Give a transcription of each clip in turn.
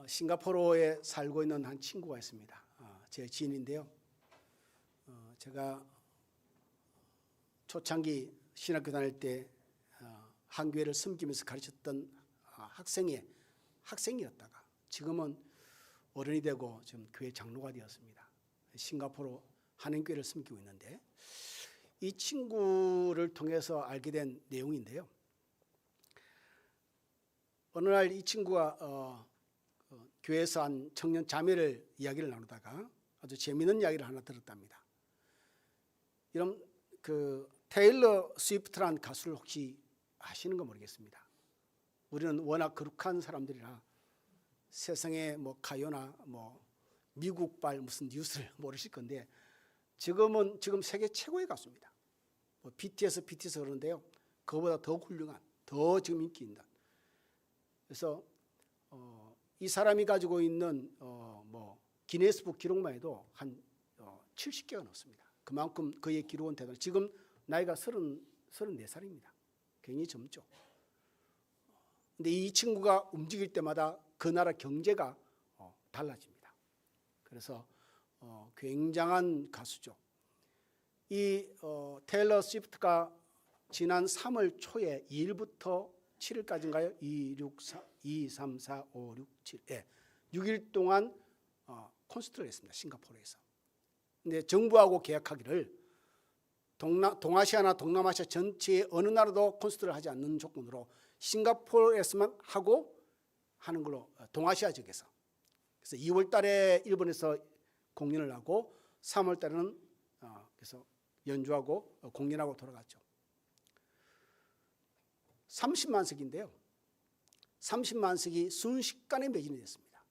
싱가포르에 살고 있는 한 친구가 있습니다. 제 지인인데요. 제가 초창기 신학교 다닐 때 한 교회를 섬기면서 가르쳤던 학생이었다가 지금은 어른이 되고 지금 교회 장로가 되었습니다. 싱가포르 한인교회를 섬기고 있는데 이 친구를 통해서 알게 된 내용인데요. 어느 날 이 친구가 교회에서 한 청년 자매를 이야기를 나누다가 아주 재미있는 이야기를 하나 들었답니다. 이런 테일러 스위프트라는 가수를 혹시 아시는 거 모르겠습니다. 우리는 워낙 거룩한 사람들이라 세상에 뭐 가요나 뭐 미국발 무슨 뉴스를 모르실 건데 지금 세계 최고의 가수입니다. 뭐 BTS 그러는데요. 그거보다 더 훌륭한, 더 지금 인기 있는. 그래서 이 사람이 가지고 있는 뭐 기네스북 기록만 해도 한 70개가 넘습니다. 그만큼 그의 기록은 대단. 지금 나이가 34살입니다. 굉장히 젊죠. 근데 이 친구가 움직일 때마다 그 나라 경제가 달라집니다. 그래서 굉장한 가수죠. 이 테일러 스위프트가 지난 3월 초에 2일부터 7일까지인가요? 2, 3, 4, 5, 6, 7. 6일 동안 콘서트를 했습니다. 싱가포르에서. 근데 정부하고 계약하기를 동아시아나 동남아시아 전체의 어느 나라도 콘서트를 하지 않는 조건으로 싱가포르에서만 하는 걸로 동아시아 지역에서. 그래서 2월 달에 일본에서 공연을 하고 3월 달에는 그래서 연주하고 공연하고 돌아갔죠. 30만 석인데요. 30만 석이 순식간에 매진이 됐습니다.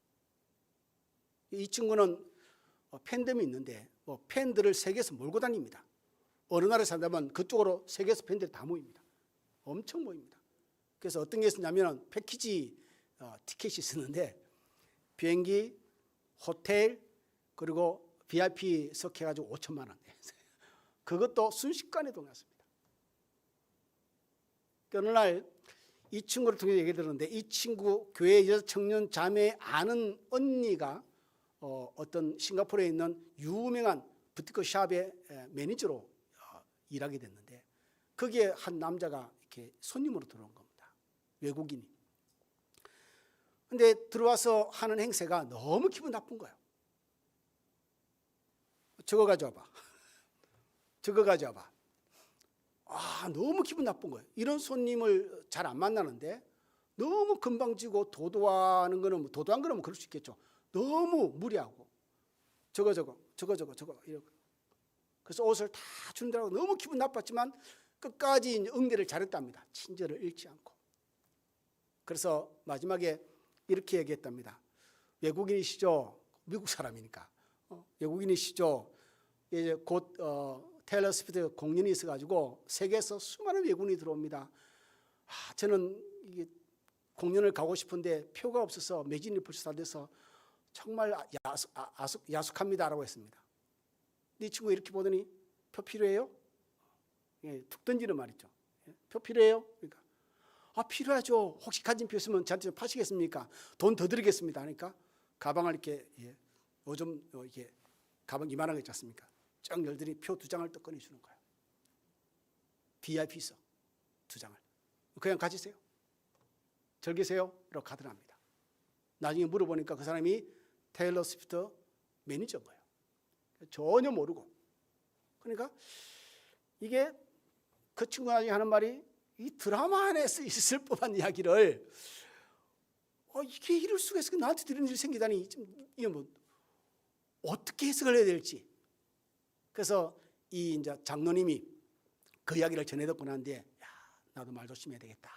이 친구는 팬덤이 있는데 팬들을 세계에서 몰고 다닙니다. 어느 나라에 산다면 그쪽으로 세계에서 팬들이 다 모입니다. 엄청 모입니다. 그래서 어떤 게 있었냐면 패키지 티켓이 있었는데 비행기, 호텔 그리고 VIP석 해가지고 5천만 원. 그것도 순식간에 동했습니다. 어느 날 이 친구를 통해 얘기 들었는데 이 친구 교회 여자 청년 자매 아는 언니가 어떤 싱가포르에 있는 유명한 부티크 샵의 매니저로 일하게 됐는데 거기에 한 남자가 이렇게 손님으로 들어온 겁니다. 외국인이. 근데 들어와서 하는 행세가 너무 기분 나쁜 거예요. 저거 가져와봐. 저거 가져와봐. 너무 기분 나쁜 거예요. 이런 손님을 잘 안 만나는데 너무 건방지고 도도한 거는 그럴 수 있겠죠. 너무 무리하고 저거 이러고. 그래서 옷을 다 준다고 너무 기분 나빴지만 끝까지 응대를 잘했답니다. 친절을 잃지 않고. 그래서 마지막에 이렇게 얘기했답니다. 외국인이시죠? 미국 사람이니까. 외국인이시죠? 이제 곧 테일러 스위프트 공연이 있어가지고 세계에서 수많은 외국인이 들어옵니다. 저는 이게 공연을 가고 싶은데 표가 없어서 매진이 벌써 다 돼서 정말 야속합니다라고 했습니다. 이 친구가 이렇게 보더니 표 필요해요? 툭 던지는 말이죠. 표 필요해요? 그러니까 필요하죠. 혹시 가진 표 있으면 저한테 파시겠습니까? 돈 더 드리겠습니다. 하니까 가방을 이렇게 요즘 이렇게 가방 이만한 거 있지 않습니까? 쫙 열더니 표 2장을 또 꺼내주는 거예요. VIP석 2장을. 그냥 가지세요. 즐기세요. 이렇게 가더랍니다. 나중에 물어보니까 그 사람이 테일러 스위프트 매니저인 거예요. 전혀 모르고. 그러니까 이게 그 친구가 나중에 하는 말이 이 드라마 안에서 있을 법한 이야기를 이게 이럴 수가 있어. 나한테 이런 일이 생기다니 이게 뭐 어떻게 해석을 해야 될지. 그래서 이 이제 장로님이 그 이야기를 전해 듣고 난뒤에 나도 말 조심해야 되겠다.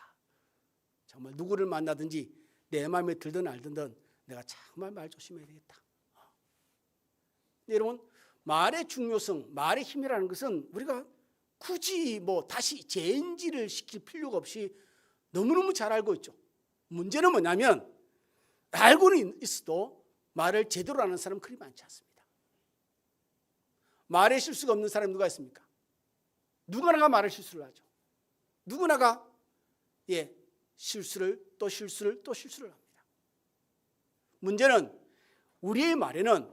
정말 누구를 만나든지 내 마음에 들든 알든 내가 정말 말 조심해야 되겠다. 여러분 말의 중요성, 말의 힘이라는 것은 우리가 굳이 뭐 다시 재인지를 시킬 필요가 없이 너무너무 잘 알고 있죠. 문제는 뭐냐면 알고는 있어도 말을 제대로 하는 사람은 그리 많지 않습니다. 말에 실수가 없는 사람이 누가 있습니까? 누구나가 말을 실수를 하죠. 누구나가 실수를 합니다. 문제는 우리의 말에는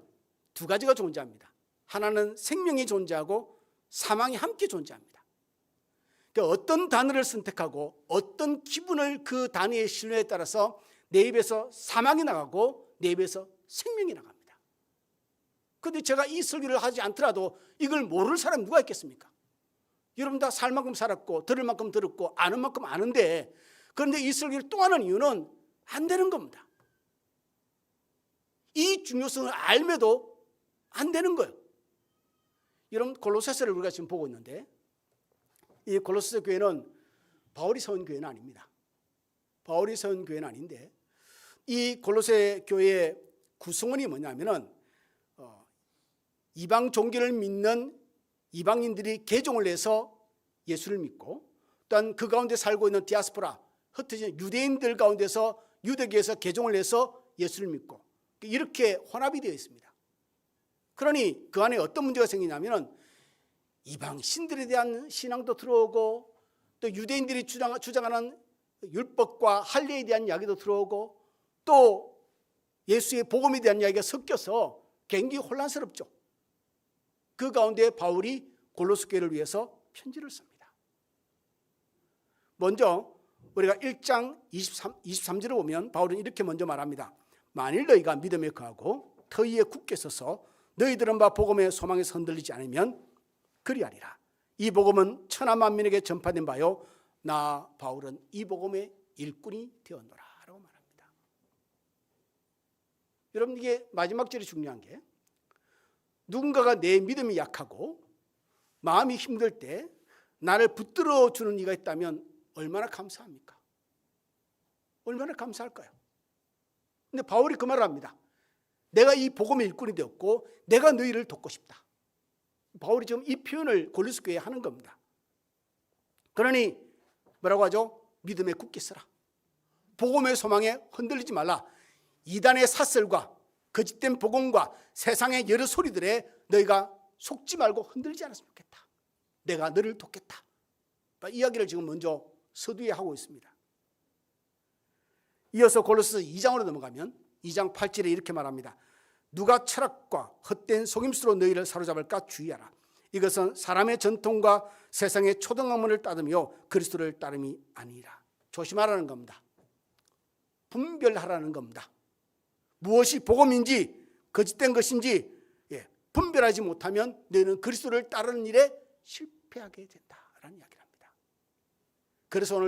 두 가지가 존재합니다. 하나는 생명이 존재하고 사망이 함께 존재합니다. 그러니까 어떤 단어를 선택하고 어떤 기분을 그 단어에 실느냐에 따라서 내 입에서 사망이 나가고 내 입에서 생명이 나갑니다. 그런데 제가 이 설교를 하지 않더라도 이걸 모를 사람이 누가 있겠습니까? 여러분 다 살 만큼 살았고 들을 만큼 들었고 아는 만큼 아는데, 그런데 이 설교를 또 하는 이유는 안 되는 겁니다. 이 중요성을 알매도 안 되는 거예요. 여러분 골로새서를 우리가 지금 보고 있는데, 이 골로새 교회는 바울이 세운 교회는 아닙니다. 바울이 세운 교회는 아닌데, 이 골로새 교회의 구성원이 뭐냐면은 이방 종교를 믿는 이방인들이 개종을 해서 예수를 믿고, 또한 그 가운데 살고 있는 디아스포라, 흩어진 유대인들 가운데서 유대교에서 개종을 해서 예수를 믿고, 이렇게 혼합이 되어 있습니다. 그러니 그 안에 어떤 문제가 생기냐면 이방 신들에 대한 신앙도 들어오고, 또 유대인들이 주장하는 율법과 할례에 대한 이야기도 들어오고, 또 예수의 복음에 대한 이야기가 섞여서 굉장히 혼란스럽죠. 그 가운데 바울이 골로새 교회를 위해서 편지를 씁니다. 먼저 우리가 1장 23절을 보면 바울은 이렇게 먼저 말합니다. 만일 너희가 믿음에 거하고 터위에 굳게 서서 너희들은 바 복음의 소망에서 흔들리지 않으면 그리하리라. 이 복음은 천하 만민에게 전파된 바요 나 바울은 이 복음의 일꾼이 되었노라 라고 말합니다. 여러분, 이게 마지막 절이 중요한 게, 누군가가 내 믿음이 약하고 마음이 힘들 때 나를 붙들어 주는 이가 있다면 얼마나 감사합니까? 얼마나 감사할까요? 근데 바울이 그 말을 합니다. 내가 이 복음의 일꾼이 되었고 내가 너희를 돕고 싶다. 바울이 지금 이 표현을 골로새 교회에 하는 겁니다. 그러니 뭐라고 하죠? 믿음에 굳게 서라. 복음의 소망에 흔들리지 말라. 이단의 사설과 거짓된 복음과 세상의 여러 소리들에 너희가 속지 말고 흔들리지 않았으면 좋겠다. 내가 너를 돕겠다. 이야기를 지금 먼저 서두에 하고 있습니다. 이어서 골로새 2장으로 넘어가면 2장 8절에 이렇게 말합니다. 누가 철학과 헛된 속임수로 너희를 사로잡을까 주의하라. 이것은 사람의 전통과 세상의 초등학문을 따르며 그리스도를 따름이 아니라. 조심하라는 겁니다. 분별하라는 겁니다. 무엇이 복음인지 거짓된 것인지 분별하지 못하면 너희는 그리스도를 따르는 일에 실패하게 된다라는 이야기를 합니다. 그래서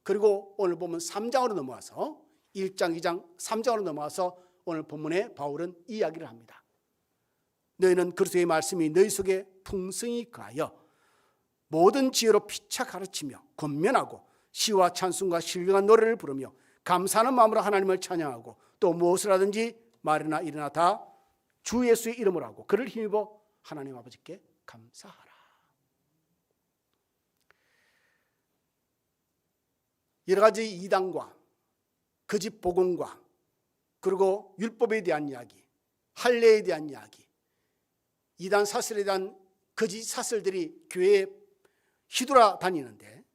그리고 오늘 보면 3장으로 넘어와서 1장, 2장, 3장으로 넘어와서 오늘 본문에 바울은 이 이야기를 합니다. 너희는 그리스도의 말씀이 너희 속에 풍성히 거하여 모든 지혜로 피차 가르치며 권면하고 시와 찬송과 신령한 노래를 부르며 감사하는 마음으로 하나님을 찬양하고 또 무엇을 하든지 말이나 일이나 다 주 예수의 이름으로 하고 그를 힘입어 하나님 아버지께 감사하라. 여러 가지 이단과 거짓 복음과 그리고 율법에 대한 이야기, 할례에 대한 이야기, 이단 사설에 대한 거짓 사설들이 교회에 휘돌아 다니는데,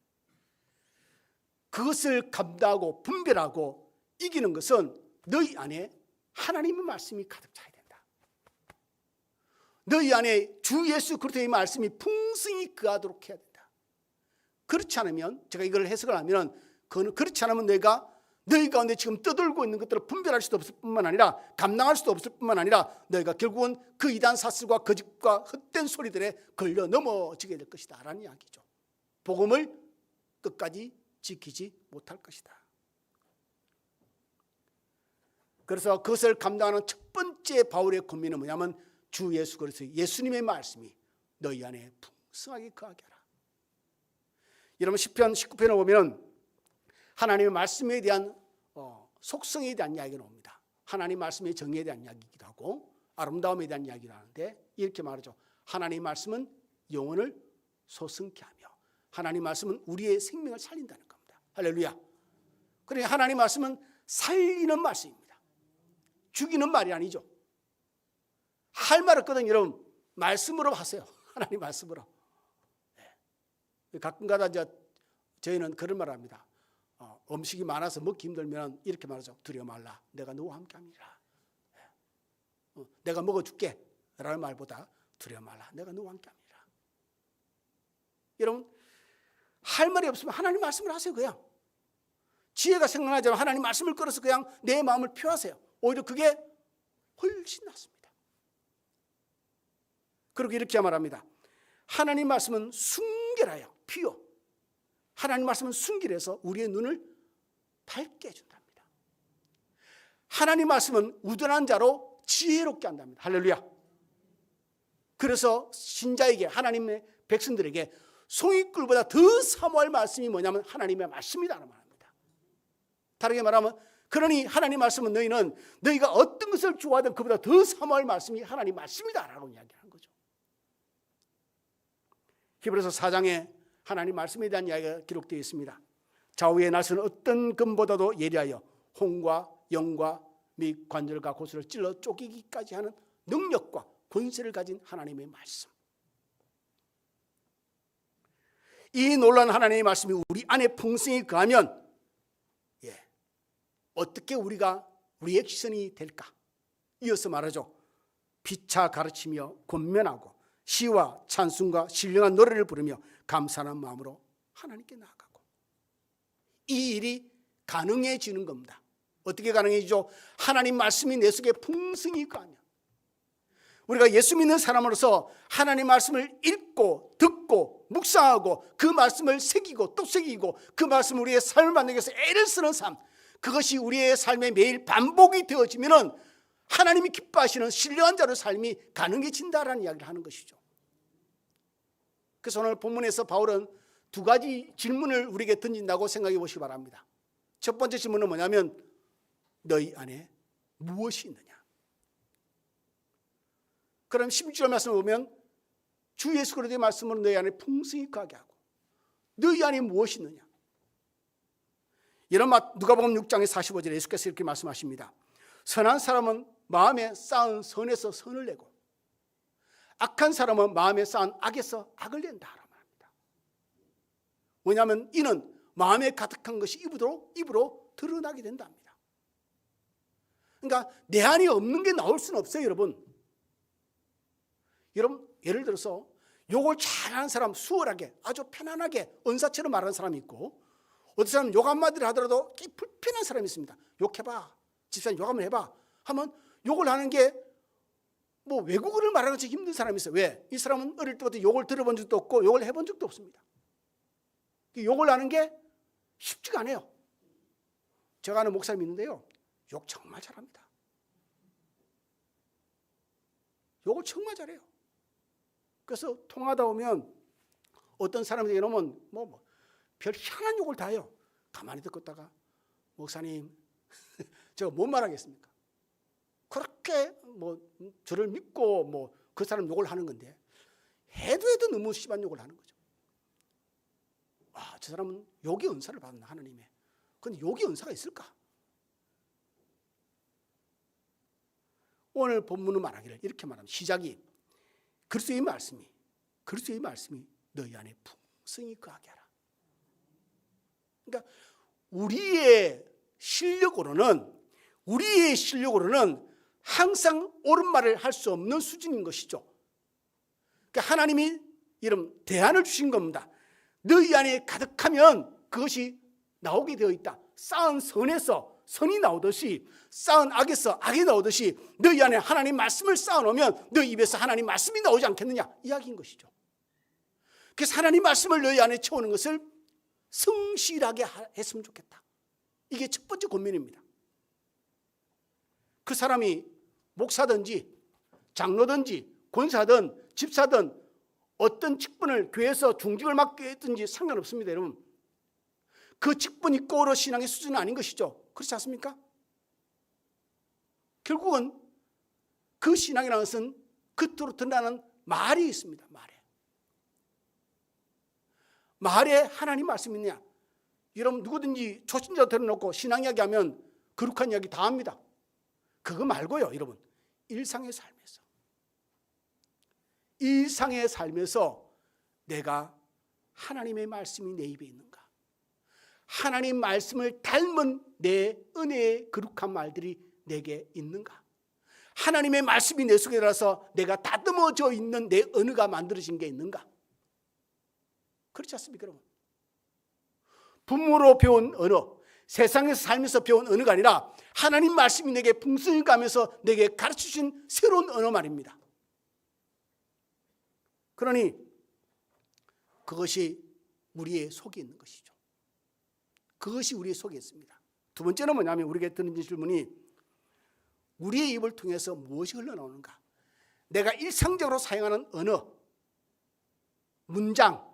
그것을 감당하고 분별하고 이기는 것은 너희 안에 하나님의 말씀이 가득 차야 된다. 너희 안에 주 예수 그리스도의 말씀이 풍성히 거하도록 해야 된다. 그렇지 않으면, 제가 이걸 해석을 하면, 그렇지 않으면 내가 너희 가운데 지금 떠돌고 있는 것들을 분별할 수도 없을 뿐만 아니라 감당할 수도 없을 뿐만 아니라 너희가 결국은 그 이단 사슬과 거짓과 헛된 소리들에 걸려 넘어지게 될 것이다 라는 이야기죠. 복음을 끝까지 지키지 못할 것이다. 그래서 그것을 감당하는 첫 번째 바울의 권면은 뭐냐면 주 예수 그리스도 예수님의 말씀이 너희 안에 풍성하게 거하게 하라. 여러분 시편 19편을 보면 하나님의 말씀에 대한 속성에 대한 이야기가 나옵니다. 하나님 말씀의 정의에 대한 이야기이기도 하고 아름다움에 대한 이야기를 하는데 이렇게 말하죠. 하나님 말씀은 영혼을 소성케 하며 하나님 말씀은 우리의 생명을 살린다는 겁니다. 할렐루야. 그러니까 하나님 말씀은 살리는 말씀입니다. 죽이는 말이 아니죠. 할 말 없거든. 여러분 말씀으로 하세요. 하나님 말씀으로. 가끔가다 저희는 그런 말을 합니다. 음식이 많아서 먹기 힘들면 이렇게 말하죠. 두려워 말라. 내가 너와 함께함이라. 내가 먹어줄게 라는 말보다 두려워 말라. 내가 너와 함께함이라. 여러분, 할 말이 없으면 하나님 말씀을 하세요. 그냥 지혜가 생각나지 않으면 하나님 말씀을 끌어서 그냥 내 마음을 표하세요. 오히려 그게 훨씬 낫습니다. 그리고 이렇게 말합니다. 하나님 말씀은 순결하여 피요. 하나님 말씀은 순결해서 우리의 눈을 밝게 해준답니다. 하나님 말씀은 우둔한 자로 지혜롭게 한답니다. 할렐루야. 그래서 신자에게, 하나님의 백성들에게 송이꿀보다 더 사모할 말씀이 뭐냐면 하나님의 말씀이라는 말입니다. 다르게 말하면, 그러니 하나님 말씀은 너희는 너희가 어떤 것을 좋아하든 그보다 더 사모할 말씀이 하나님 말씀이다라고 이야기하는 거죠. 히브리서 4장에 하나님 말씀에 대한 이야기가 기록되어 있습니다. 좌우의 날씨는 어떤 금보다도 예리하여 혼과 영과 및 관절과 고수를 찔러 쪼개기까지 하는 능력과 권세를 가진 하나님의 말씀. 이 놀라운 하나님의 말씀이 우리 안에 풍성히 거하면 어떻게 우리의 시선이 될까? 이어서 말하죠. 피차 가르치며 권면하고 시와 찬송과 신령한 노래를 부르며 감사하는 마음으로 하나님께 나아가고, 이 일이 가능해지는 겁니다. 어떻게 가능해지죠? 하나님 말씀이 내 속에 풍성히 거하면. 우리가 예수 믿는 사람으로서 하나님 말씀을 읽고 듣고 묵상하고 그 말씀을 새기고 또 새기고 그 말씀을 우리의 삶을 만들기 위해서 애를 쓰는 삶, 그것이 우리의 삶에 매일 반복이 되어지면 하나님이 기뻐하시는 신령한 자로 삶이 가능해진다라는 이야기를 하는 것이죠. 그래서 오늘 본문에서 바울은 두 가지 질문을 우리에게 던진다고 생각해 보시기 바랍니다. 첫 번째 질문은 뭐냐면 너희 안에 무엇이 있느냐. 그럼 16절 말씀을 보면 주 예수 그리스도의 말씀으로 너희 안에 풍성히 거하게 하고, 너희 안에 무엇이 있느냐. 이런 누가복음 6장의 45절에 예수께서 이렇게 말씀하십니다. 선한 사람은 마음에 쌓은 선에서 선을 내고 악한 사람은 마음에 쌓은 악에서 악을 낸다. 왜냐하면 이는 마음에 가득한 것이 입으로 드러나게 된답니다. 그러니까 내 안에 없는 게 나올 수는 없어요. 여러분 예를 들어서 욕을 잘하는 사람, 수월하게 아주 편안하게 은사처럼 말하는 사람이 있고, 어떤 사람은 욕 한마디를 하더라도 불편한 사람이 있습니다. 욕해봐, 집사님 욕 한번 해봐 하면 욕을 하는 게 뭐 외국어를 말하는 것이 힘든 사람이 있어요. 왜? 이 사람은 어릴 때부터 욕을 들어본 적도 없고 욕을 해본 적도 없습니다. 욕을 하는 게 쉽지가 않아요. 제가 아는 목사님이 있는데요, 욕 정말 잘합니다. 욕을 정말 잘해요. 그래서 통하다 보면 어떤 사람들이 이러면 별 희한한 욕을 다 해요. 가만히 듣고 있다가 목사님 제가 뭔 말하겠습니까? 그렇게 저를 믿고 그 사람 욕을 하는 건데 해도 너무 심한 욕을 하는 거죠. 와, 저 사람은 욕의 은사를 받았나 하나님의. 근데 욕의 은사가 있을까? 오늘 본문은 말하기를 이렇게 말합니다. 시작이 그리스도의 말씀이 너희 안에 풍성히 거하게 하라. 그러니까 우리의 실력으로는 항상 옳은 말을 할 수 없는 수준인 것이죠. 그러니까 하나님이 이런 대안을 주신 겁니다. 너희 안에 가득하면 그것이 나오게 되어 있다. 쌓은 선에서 선이 나오듯이, 쌓은 악에서 악이 나오듯이 너희 안에 하나님 말씀을 쌓아놓으면 너희 입에서 하나님 말씀이 나오지 않겠느냐, 이야기인 것이죠. 그래서 하나님 말씀을 너희 안에 채우는 것을 성실하게 했으면 좋겠다. 이게 첫 번째 권면입니다. 그 사람이 목사든지 장로든지 권사든 집사든 어떤 직분을 교회에서 중직을 맡게 했든지 상관없습니다. 여러분, 그 직분이 꼬로 신앙의 수준은 아닌 것이죠. 그렇지 않습니까? 결국은 그 신앙이라는 것은 겉으로 드러나는 말이 있습니다. 말에 하나님 말씀이 있냐. 여러분 누구든지 초신자 들어놓고 신앙 이야기하면 거룩한 이야기 다 합니다. 그거 말고요, 여러분, 일상의 삶에서 내가 하나님의 말씀이 내 입에 있는가, 하나님 말씀을 닮은 내 은혜의 거룩한 말들이 내게 있는가? 하나님의 말씀이 내 속에 들어서 내가 다듬어져 있는 내 언어가 만들어진 게 있는가? 그렇지 않습니까, 여러분? 부모로 배운 언어, 세상에서 살면서 배운 언어가 아니라 하나님 말씀이 내게 풍성히 가면서 내게 가르쳐주신 새로운 언어 말입니다. 그러니 그것이 우리의 속에 있는 것이죠. 그것이 우리의 속에 있습니다. 두 번째는 뭐냐면 우리에게 드는 질문이 우리의 입을 통해서 무엇이 흘러나오는가? 내가 일상적으로 사용하는 언어, 문장,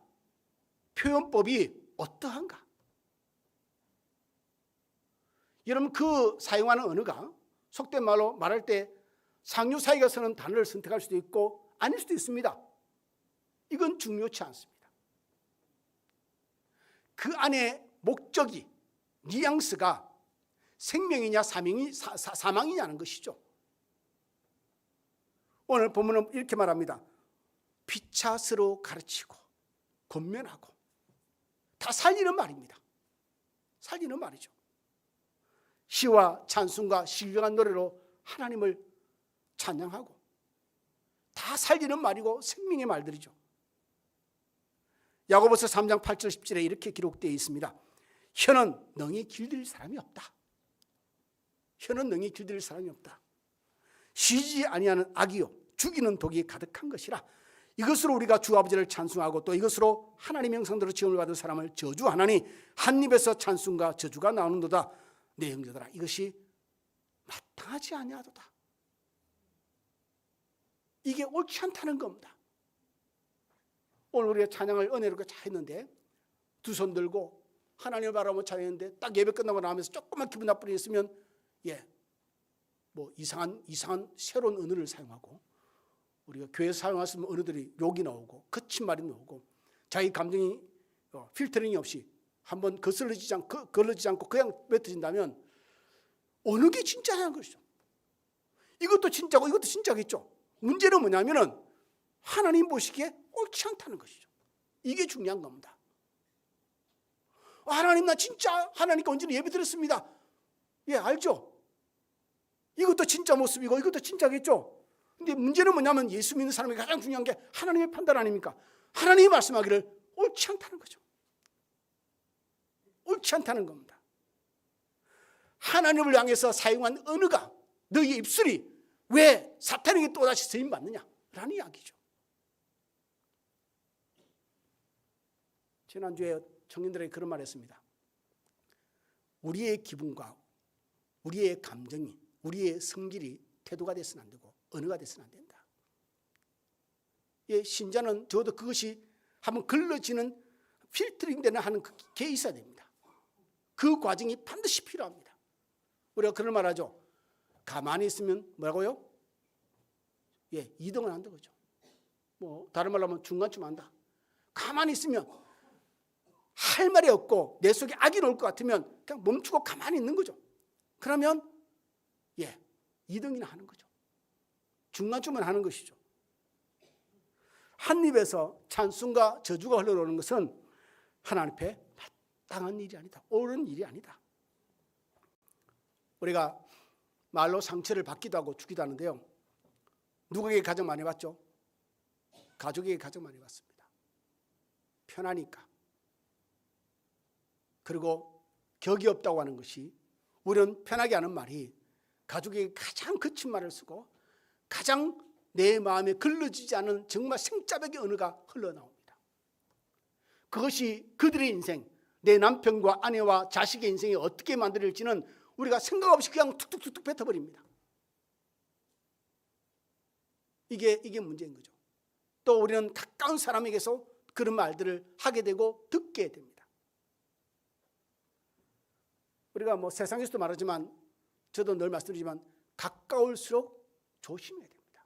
표현법이 어떠한가? 여러분 그 사용하는 언어가 속된 말로 말할 때 상류 사이가 쓰는 단어를 선택할 수도 있고 아닐 수도 있습니다. 이건 중요치 않습니다. 그 안에 목적이, 뉘앙스가 생명이냐 사망이냐는 것이죠. 오늘 본문은 이렇게 말합니다. 피차스로 가르치고 권면하고 다 살리는 말입니다. 살리는 말이죠. 시와 찬송과 신령한 노래로 하나님을 찬양하고 다 살리는 말이고 생명의 말들이죠. 야고보서 3장 8절 10절에 이렇게 기록되어 있습니다. 혀는 능히 길들일 사람이 없다. 혀는 능히 길들일 사람이 없다. 쉬지 아니하는 악이요 죽이는 독이 가득한 것이라. 이것으로 우리가 주 아버지를 찬송하고 또 이것으로 하나님의 형상대로 지음을 받은 사람을 저주하나니 한 입에서 찬송과 저주가 나오는도다. 내 형제들아 이것이 마땅하지 아니하도다. 이게 옳지 않다는 겁니다. 오늘 우리가 찬양을 은혜롭게 잘 했는데 두 손 들고 하나님을 바라보며 찬양했는데 딱 예배 끝나고 나면서 조금만 기분 나쁜 일이 있으면 뭐 이상한 새로운 언어를 사용하고 우리가 교회에서 사용할 수 있는 언어들이 욕이 나오고 거친 말이 나오고 자기 감정이 필터링이 없이 한번 걸러지지 않고 그냥 뱉어진다면 어느 게 진짜냐는 것이죠. 이것도 진짜고 이것도 진짜겠죠. 문제는 뭐냐면은 하나님 보시기에 옳지 않다는 것이죠. 이게 중요한 겁니다. 하나님 나 진짜 하나님께 언제나 예배 드렸습니다. 예, 알죠. 이것도 진짜 모습이고 이것도 진짜겠죠. 근데 문제는 뭐냐면 예수 믿는 사람에게 가장 중요한 게 하나님의 판단 아닙니까? 하나님이 말씀하기를 옳지 않다는 거죠. 옳지 않다는 겁니다. 하나님을 향해서 사용한 언어가 너희 입술이 왜 사탄에게 또다시 쓰임받느냐라는 이야기죠. 지난주에 청년들에게 그런 말 했습니다. 우리의 기분과 우리의 감정이 우리의 성질이 태도가 됐으면 안 되고 언어가 됐으면 안 된다. 예, 신자는 적어도 그것이 한번 걸러지는 필터링 되는 하는 게 있어야 됩니다. 그 과정이 반드시 필요합니다. 우리가 그런 말 하죠. 가만히 있으면 뭐라고요? 예, 2등은 한다 그죠. 뭐 다른 말로 하면 중간쯤 한다. 가만히 있으면 할 말이 없고 내 속에 악이 나올 것 같으면 그냥 멈추고 가만히 있는 거죠. 그러면 2등이나 하는 거죠. 중간쯤은 하는 것이죠. 한 입에서 찬송과 저주가 흘러오는 것은 하나님 앞에 마땅한 일이 아니다. 옳은 일이 아니다. 우리가 말로 상처를 받기도 하고 주기도 하는데요. 누구에게 가장 많이 받죠? 가족에게 가장 많이 받습니다. 편하니까. 그리고 격이 없다고 하는 것이 우리는 편하게 하는 말이 가족에게 가장 거친 말을 쓰고 가장 내 마음에 걸러지지 않은 정말 생짜배기 언어가 흘러나옵니다. 그것이 그들의 인생, 내 남편과 아내와 자식의 인생이 어떻게 만들어질지는 우리가 생각 없이 그냥 툭툭툭툭 뱉어버립니다. 이게 문제인 거죠. 또 우리는 가까운 사람에게서 그런 말들을 하게 되고 듣게 됩니다. 우리가 뭐 세상에서도 말하지만 저도 늘 말씀드리지만 가까울수록 조심해야 됩니다.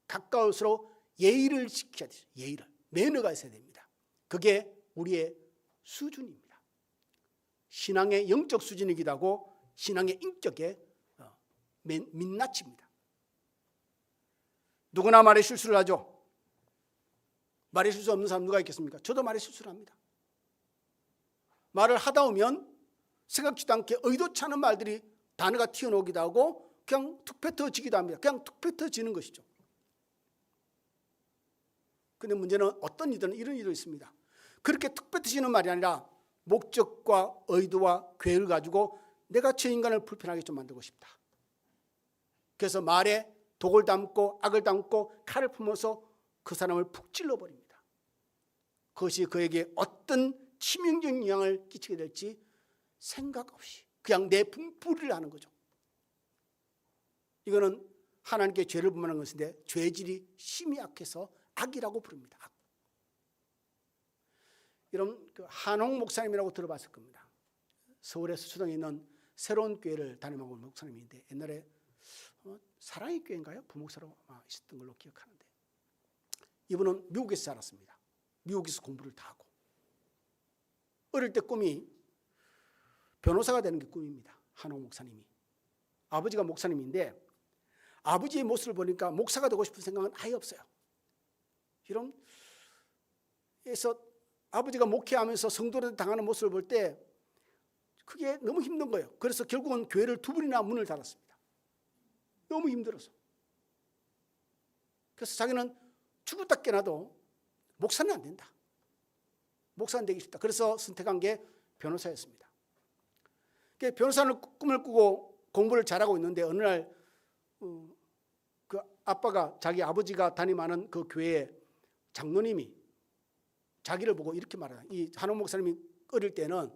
가까울수록 예의를 지켜야 돼요. 예의를. 매너가 있어야 됩니다. 그게 우리의 수준입니다. 신앙의 영적 수준이기도 하고 신앙의 인격의 민낯입니다. 누구나 말에 실수를 하죠. 말에 실수 없는 사람 누가 있겠습니까? 저도 말에 실수를 합니다. 말을 하다 보면 생각지도 않게 의도치 않은 말들이 단어가 튀어나오기도 하고 그냥 툭 뱉어지기도 합니다. 그냥 툭 뱉어지는 것이죠. 그런데 문제는 어떤 이들은 이런 일도 있습니다. 그렇게 툭 뱉어지는 말이 아니라 목적과 의도와 계획을 가지고 내가 저 인간을 불편하게 좀 만들고 싶다. 그래서 말에 독을 담고 악을 담고 칼을 품어서 그 사람을 푹 찔러버립니다. 그것이 그에게 어떤 치명적인 영향을 끼치게 될지 생각 없이 그냥 내 분풀이를 하는 거죠. 이거는 하나님께 죄를 범하는 것인데 죄질이 심히 악해서 악이라고 부릅니다. 악. 여러분 그 한홍 목사님이라고 들어봤을 겁니다. 서울의 수초동에 있는 새로운 교회를 담임하고 있는 목사님인데 옛날에 사랑의 교회인가요? 부목사로 있었던 걸로 기억하는데 이분은 미국에서 자랐습니다. 미국에서 공부를 다 하고 어릴 때 꿈이 변호사가 되는 게 꿈입니다. 한홍 목사님이. 아버지가 목사님인데 아버지의 모습을 보니까 목사가 되고 싶은 생각은 아예 없어요. 이런 그래서 아버지가 목회하면서 성도들한테 당하는 모습을 볼 때 그게 너무 힘든 거예요. 그래서 결국은 교회를 2번이나 문을 닫았습니다. 너무 힘들어서. 그래서 자기는 죽었다 깨나도 목사는 안 된다. 목사는 되기 싫다. 그래서 선택한 게 변호사였습니다. 변호사는 꿈을 꾸고 공부를 잘하고 있는데 어느 날 그 아빠가 자기 아버지가 담임하는 그 교회의 장로님이 자기를 보고 이렇게 말해요. 이 한홍 목사님이 어릴 때는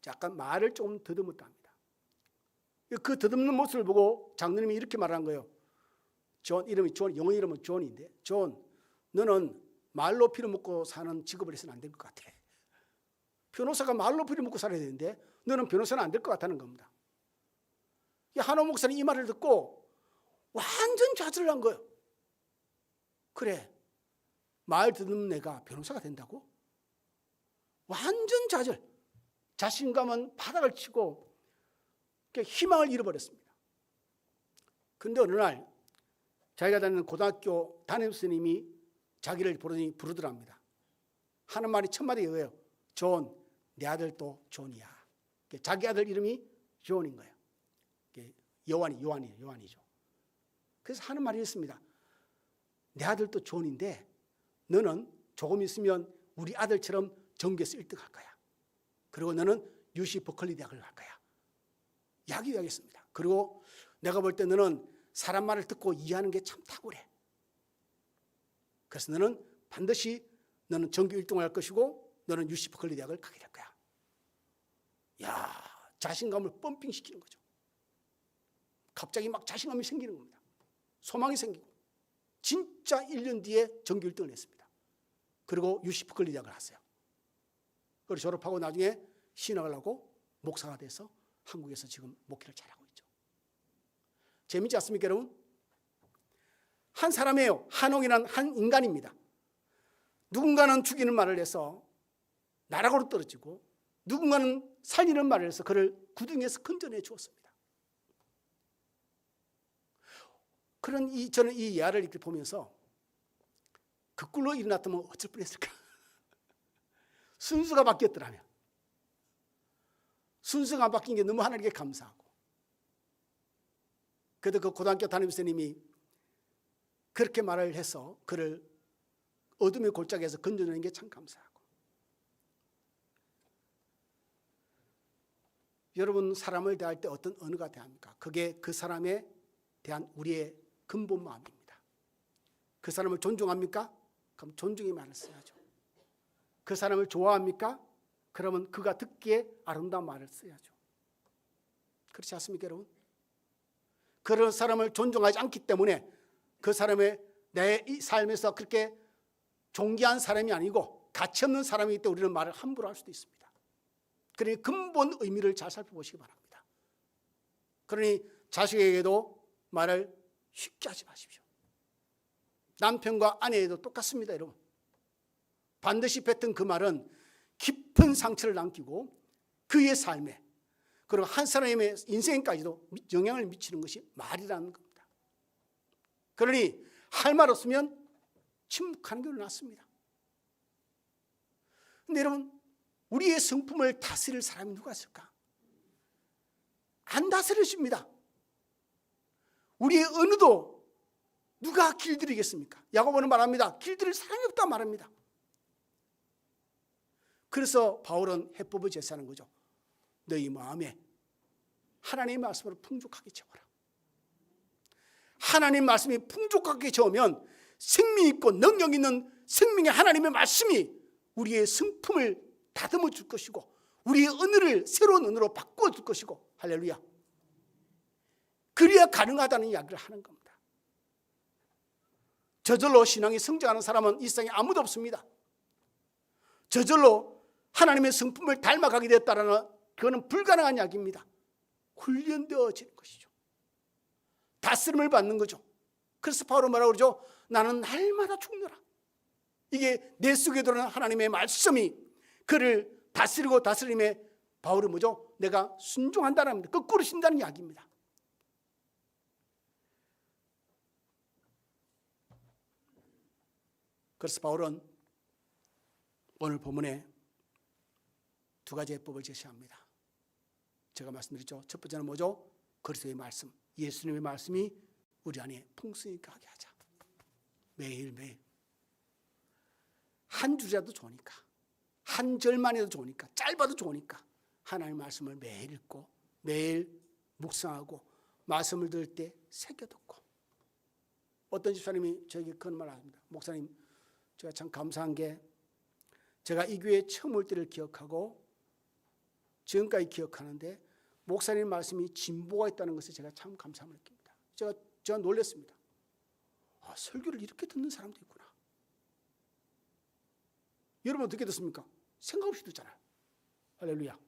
약간 말을 조금 더듬었다 합니다. 그 더듬는 모습을 보고 장로님이 이렇게 말한 거예요. 존, 이름이 존, 영어 이름은 존인데 존, 너는 말로 피를 먹고 사는 직업을 해서는 안 될 것 같아. 변호사가 말로 피를 먹고 살아야 되는데 너는 변호사는 안 될 것 같다는 겁니다. 한홍 목사님 이 말을 듣고 완전 좌절을 한 거예요. 그래, 말 듣는 내가 변호사가 된다고? 완전 좌절. 자신감은 바닥을 치고 희망을 잃어버렸습니다. 그런데 어느 날 자기가 다니는 고등학교 담임선생님이 자기를 부르더랍니다. 하는 말이 첫 마디가 이거예요. 존, 내 아들도 존이야. 자기 아들 이름이 존인 거예요. 요한이죠. 그래서 하는 말이 있습니다. 내 아들도 존인데 너는 조금 있으면 우리 아들처럼 전교에서 1등 할 거야. 그리고 너는 UC 버클리 대학을 갈 거야. 야기하겠습니다. 그리고 내가 볼 때 너는 사람 말을 듣고 이해하는 게 참 탁월해. 그래서 너는 반드시 너는 전교 1등을 할 것이고 너는 UC 버클리 대학을 가게 될 거야. 야, 자신감을 펌핑시키는 거죠. 갑자기 막 자신감이 생기는 겁니다. 소망이 생기고 진짜 1년 뒤에 전교 1등을 했습니다. 그리고 UC 버클리 대학을 갔어요. 그리고 졸업하고 나중에 신학을 하고 목사가 돼서 한국에서 지금 목회를 잘하고 있죠. 재밌지 않습니까, 여러분? 한 사람이에요. 한홍이라는 한 인간입니다. 누군가는 죽이는 말을 해서 나락으로 떨어지고 누군가는 살리는 말을 해서 그를 구덩이에서 건져내 주었습니다. 저는 이 예화를 이렇게 보면서 그 꿀로 일어났다면 어쩔 뻔했을까? 순수가 바뀌었더라면. 순수가 안 바뀐 게 너무 하나님께 감사하고. 그래도 그 고등학교 담임선생님이 그렇게 말을 해서 그를 어둠의 골짜기에서 건져내는 게 참 감사하고. 여러분 사람을 대할 때 어떤 언어가 대합니까? 그게 그 사람에 대한 우리의 근본 마음입니다. 그 사람을 존중합니까? 그럼 존중의 말을 써야죠. 그 사람을 좋아합니까? 그러면 그가 듣기에 아름다운 말을 써야죠. 그렇지 않습니까, 여러분? 그런 사람을 존중하지 않기 때문에 그 사람의 내 삶에서 그렇게 존귀한 사람이 아니고 가치 없는 사람이기 때문에 우리는 말을 함부로 할 수도 있습니다. 그러니 근본 의미를 잘 살펴보시기 바랍니다. 그러니 자식에게도 말을 쉽게 하지 마십시오. 남편과 아내에도 똑같습니다, 여러분. 반드시 뱉은 그 말은 깊은 상처를 남기고 그의 삶에 그리고 한 사람의 인생까지도 영향을 미치는 것이 말이라는 겁니다. 그러니 할 말 없으면 침묵하는 게 낫습니다. 그런데 여러분, 우리의 성품을 다스릴 사람이 누가 있을까? 안 다스려집니다. 우리의 언어도 누가 길들이겠습니까? 야고보는 말합니다. 길들일 사람이 없다 말합니다. 그래서 바울은 해법을 제시하는 거죠. 너희 마음에 하나님의 말씀으로 풍족하게 채워라. 하나님 말씀이 풍족하게 채우면 생명 있고 능력 있는 생명의 하나님의 말씀이 우리의 성품을 다듬어 줄 것이고 우리의 언어를 새로운 언어로 바꿔 줄 것이고, 할렐루야. 그래야 가능하다는 이야기를 하는 겁니다. 저절로 신앙이 성장하는 사람은 이 세상에 아무도 없습니다. 저절로 하나님의 성품을 닮아가게 됐다라는, 그거는 불가능한 이야기입니다. 훈련되어지는 것이죠. 다스림을 받는 거죠. 그래서 바울은 뭐라고 그러죠? 나는 날마다 죽노라. 이게 내 속에 들어오는 하나님의 말씀이 그를 다스리고 다스림에 바울은 뭐죠? 내가 순종한다는 겁니다. 거꾸로 신다는 이야기입니다. 그래서 바울은 오늘 본문에 두 가지 해법을 제시합니다. 제가 말씀드렸죠. 첫 번째는 뭐죠? 그리스도의 말씀, 예수님의 말씀이 우리 안에 풍성히 가게 하자. 매일매일 한 줄이라도 좋으니까, 한 절만 해도 좋으니까, 짧아도 좋으니까 하나님의 말씀을 매일 읽고 매일 묵상하고 말씀을 들을 때 새겨듣고. 어떤 집사님이 저에게 그런 말을 합니다. 목사님, 제가 참 감사한 게 제가 이 교회에 처음 올 때를 기억하고 지금까지 기억하는데 목사님 말씀이 진보가 있다는 것에 제가 참 감사함을 느낍니다. 제가 놀랐습니다. 아, 설교를 이렇게 듣는 사람도 있구나. 여러분 어떻게 듣습니까? 생각 없이 듣잖아요. 할렐루야.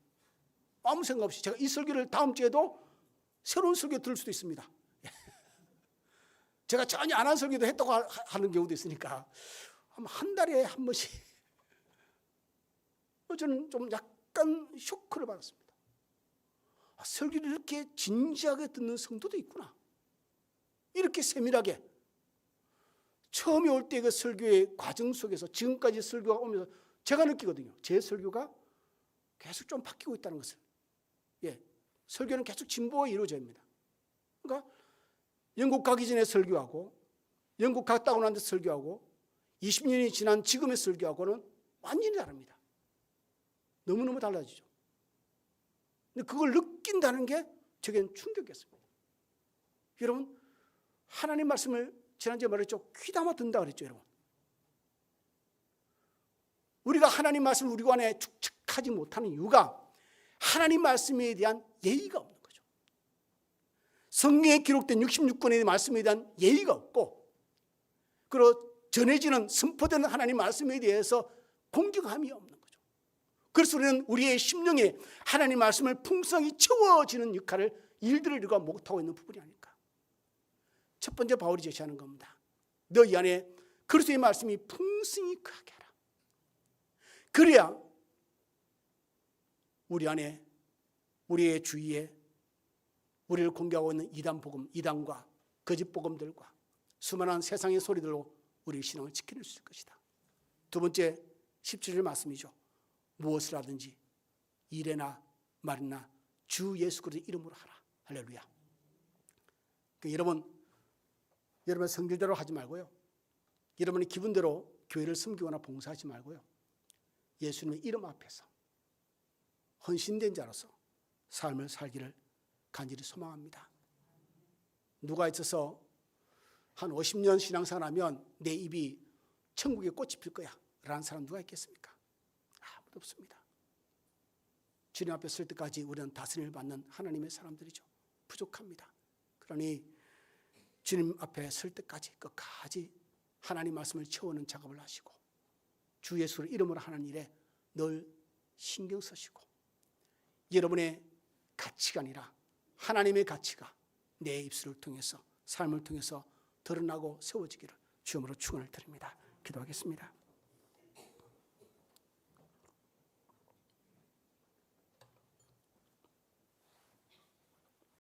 아무 생각 없이. 제가 이 설교를 다음 주에도 새로운 설교 들을 수도 있습니다. 제가 전혀 안 한 설교도 했다고 하는 경우도 있으니까 한 달에 한 번씩. 저는 좀 약간 쇼크를 받았습니다. 아, 설교를 이렇게 진지하게 듣는 성도도 있구나. 이렇게 세밀하게. 처음에 올 때 그 설교의 과정 속에서 지금까지 설교가 오면서 제가 느끼거든요. 제 설교가 계속 좀 바뀌고 있다는 것을. 예, 설교는 계속 진보가 이루어져야 합니다. 그러니까 영국 가기 전에 설교하고 영국 갔다고 난 뒤 설교하고 20년이 지난 지금의 설교하고는 완전히 다릅니다. 너무너무 달라지죠. 근데 그걸 느낀다는 게 저게는 충격이었습니다. 여러분, 하나님 말씀을 지난주에 말했죠. 귀담아 듣는다 그랬죠, 여러분. 우리가 하나님 말씀을 우리 안에 축적하지 못하는 이유가 하나님 말씀에 대한 예의가 없는 거죠. 성경에 기록된 66권의 말씀에 대한 예의가 없고, 그리고 전해지는 선포되는 하나님 말씀에 대해서 공경함이 없는 거죠. 그래서 우리는 우리의 심령에 하나님 말씀을 풍성히 채워지는 역할을, 일들을 우리가 못하고 있는 부분이 아닐까. 첫 번째 바울이 제시하는 겁니다. 너희 안에 그리스도의 말씀이 풍성히 가게 하라. 그래야 우리 안에, 우리의 주위에 우리를 공격하고 있는 이단 복음, 이단과 거짓 복음들과 수많은 세상의 소리들로 우리의 신앙을 지켜낼 수 있을 것이다. 두 번째 17절 말씀이죠. 무엇을 하든지 일에나 말이나 주 예수 그리스도의 이름으로 하라. 할렐루야. 그러니까 여러분 성질대로 하지 말고요. 여러분의 기분대로 교회를 섬기거나 봉사하지 말고요. 예수님의 이름 앞에서 헌신된 자로서 삶을 살기를 간절히 소망합니다. 누가 있어서 한 50년 신앙생활하면 내 입이 천국에 꽃이 필 거야 라는 사람 누가 있겠습니까? 아무도 없습니다. 주님 앞에 설 때까지 우리는 다스림을 받는 하나님의 사람들이죠. 부족합니다. 그러니 주님 앞에 설 때까지 끝까지 하나님 말씀을 채우는 작업을 하시고 주 예수를 이름으로 하는 일에 늘 신경 쓰시고 여러분의 가치가 아니라 하나님의 가치가 내 입술을 통해서 삶을 통해서 드러나고 세워지기를 주님으로 축원을 드립니다. 기도하겠습니다.